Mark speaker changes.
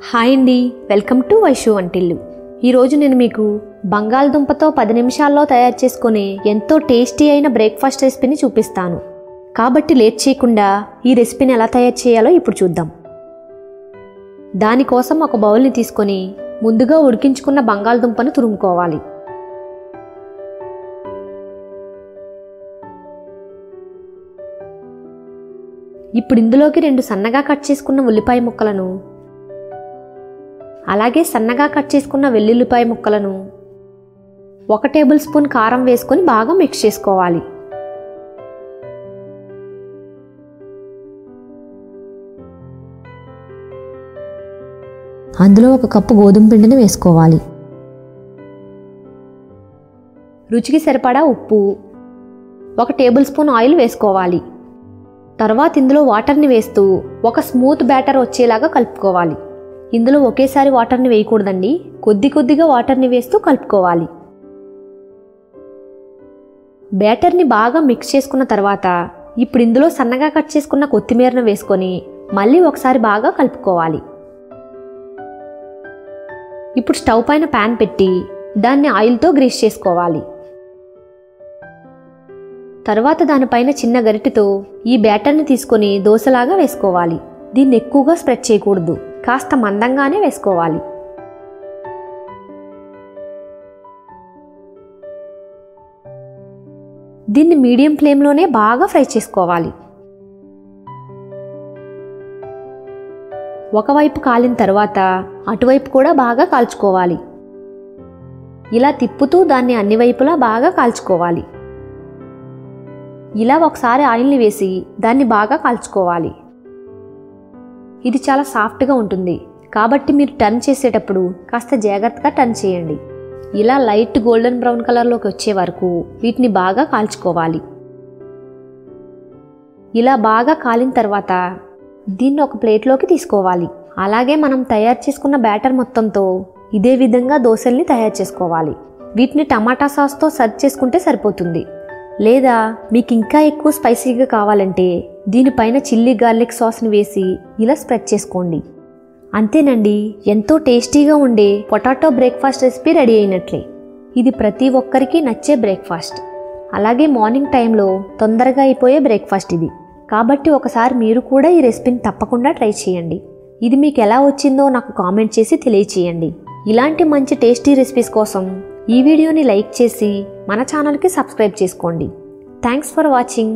Speaker 1: Hi అండి, welcome to Vaishu వంటిల్లు. ఈరోజు నేను మీకు బంగాళదుంపతో 10 నిమిషాల్లో తయారు చేసుకునే ఎంతో టేస్టీ అయిన బ్రేక్ఫాస్ట్ రెసిపీని చూపిస్తాను. కాబట్టి లేట్ చేయకుండా ఈ రెసిపీని ఎలా తయారు చేయాలో ఇప్పుడు చూద్దాం. దానికోసం ఒక బౌల్ని తీసుకొని ముందుగా ఉడికించుకున్న బంగాళదుంపను తురుముకోవాలి. ఇప్పుడు ఇందులోకి 2 సన్నగా కట్ చేసుకున్న ఉల్లిపాయ ముక్కలను, అలాగే సన్నగా కట్ చేసుకున్న వెల్లుల్లిపాయ ముక్కలను, 1 టేబుల్ స్పూన్ కారం వేసుకొని బాగా మిక్స్ చేసుకోవాలి. అందులో 1 కప్పు గోధుమ పిండిని వేసుకోవాలి. రుచికి సరిపడా ఉప్పు, 1 టేబుల్ స్పూన్ ఆయిల్ వేసుకోవాలి. తర్వాత ఇందులో వాటర్ని వేస్తూ ఒక స్మూత్ బ్యాటర్ వచ్చేలాగా కలుపుకోవాలి. ఇందులో ఒకేసారి వాటర్ని వేయకూడదండి, కొద్దిగా వాటర్ని వేస్తూ కలుపుకోవాలి. బ్యాటర్ని బాగా మిక్స్ చేసుకున్న తర్వాత ఇప్పుడు ఇందులో సన్నగా కట్ చేసుకున్న కొత్తిమీరను వేసుకొని మళ్ళీ ఒకసారి బాగా కలుపుకోవాలి. ఇప్పుడు స్టవ్ పైన ప్యాన్ పెట్టి దాన్ని ఆయిల్తో గ్రీస్ చేసుకోవాలి. తర్వాత దానిపైన చిన్న గరిటెతో ఈ బ్యాటర్ని తీసుకొని దోశలాగా వేసుకోవాలి. దీన్ని ఎక్కువగా స్ప్రెడ్ చేయకూడదు, కాస్త మందంగానే వేసుకోవాలి. దీన్ని మీడియం ఫ్లేమ్లోనే బాగా ఫ్రై చేసుకోవాలి. ఒకవైపు కాలిన తర్వాత అటువైపు కూడా బాగా కాల్చుకోవాలి. ఇలా తిప్పుతూ దాన్ని అన్ని వైపులా బాగా కాల్చుకోవాలి. ఇలా ఒకసారి ఆయిల్ని వేసి దాన్ని బాగా కాల్చుకోవాలి. ఇది చాలా సాఫ్ట్గా ఉంటుంది, కాబట్టి మీరు టర్న్ చేసేటప్పుడు కాస్త జాగ్రత్తగా టర్న్ చేయండి. ఇలా లైట్ గోల్డెన్ బ్రౌన్ కలర్లోకి వచ్చే వరకు వీటిని బాగా కాల్చుకోవాలి. ఇలా బాగా కాలిన తర్వాత దీన్ని ఒక ప్లేట్లోకి తీసుకోవాలి. అలాగే మనం తయారు చేసుకున్న బ్యాటర్ మొత్తంతో ఇదే విధంగా దోశల్ని తయారు చేసుకోవాలి. వీటిని టమాటా సాస్తో సర్వ్ చేసుకుంటే సరిపోతుంది. లేదా మీకు ఇంకా ఎక్కువ స్పైసీగా కావాలంటే దీనిపైన చిల్లీ గార్లిక్ సాస్ని వేసి ఇలా స్ప్రెడ్ చేసుకోండి. అంతేనండి, ఎంతో టేస్టీగా ఉండే పొటాటో బ్రేక్ఫాస్ట్ రెసిపీ రెడీ అయినట్లే. ఇది ప్రతి ఒక్కరికి నచ్చే బ్రేక్ఫాస్ట్, అలాగే మార్నింగ్ టైంలో తొందరగా అయిపోయే బ్రేక్ఫాస్ట్ ఇది. కాబట్టి ఒకసారి మీరు కూడా ఈ రెసిపీని తప్పకుండా ట్రై చేయండి. ఇది మీకు ఎలా వచ్చిందో నాకు కామెంట్ చేసి తెలియచేయండి. ఇలాంటి మంచి టేస్టీ రెసిపీస్ కోసం ఈ వీడియోని లైక్ చేసి మన ఛానల్కి సబ్స్క్రైబ్ చేసుకోండి. Thanks for watching.